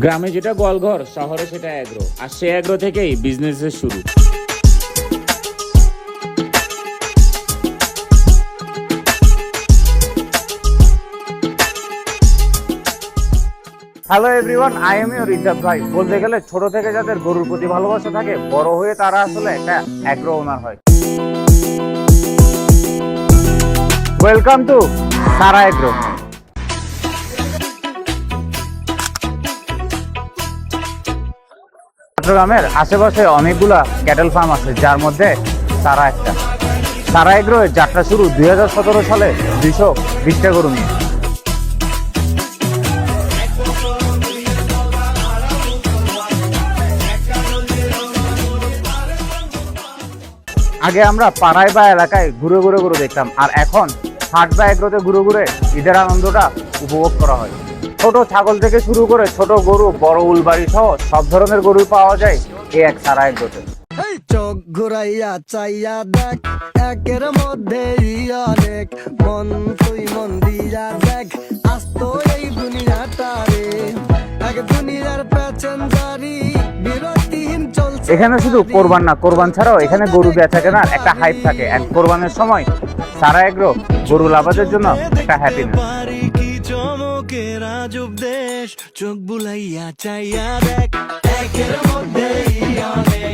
গ্রামে যেটা গোয়ালঘর, শহরে সেটা এগ্রো, আর সে এগ্রো থেকেই বিজনেসের শুরু। Hello everyone, I am your reserve ভাই। বলতে গেলে ছোট থেকে যাদের গরুর প্রতি ভালোবাসা থাকে, বড় হয়ে তারা আসলে একটা এগ্রো ওনার হয়। Welcome to Sara agro. চট্টগ্রামের আশেপাশে অনেকগুলা ক্যাটেল ফার্ম আছে, যার মধ্যে সারা একটা। সারা এগ্রো এর যাত্রা শুরু 2017 সালে 220টা গরু নিয়ে। আগে আমরা পাড়ায় বা এলাকায় ঘুরে ঘুরে গরু দেখতাম, আর এখন হাট বা এগ্রোতে ঘুরে ঘুরে ঈদের আনন্দটা উপভোগ করা হয়। ছোট ছাগল থেকে শুরু করে ছোট গরু, বড় উলবাড়ি সহ সব ধরনের গরু পাওয়া যায় এই এক সারা এগ্রোতে। চোখ ঘুরাইয়া চাইয়া দেখ, একের মধ্যে অনেক, মন তুই মন দিয়া দেখ, আস্ত এই দুনিয়াটা রে, এক দুনিয়ার প্যাসেঞ্জারি বিরতিহীন চলছে। এখানে শুধু কোরবান না, কোরবান ছাড়াও এখানে গরু বেচা কেনার একটা হাইপ থাকে। এক কোরবানের সময় সারা এগ্রো গরু লাভাদের জন্য একটা হ্যাপিনেস। চমকের আজব দেশ, চোখ বুলাইয়া চাইয়া দেখ, একের মধ্যে অনেক।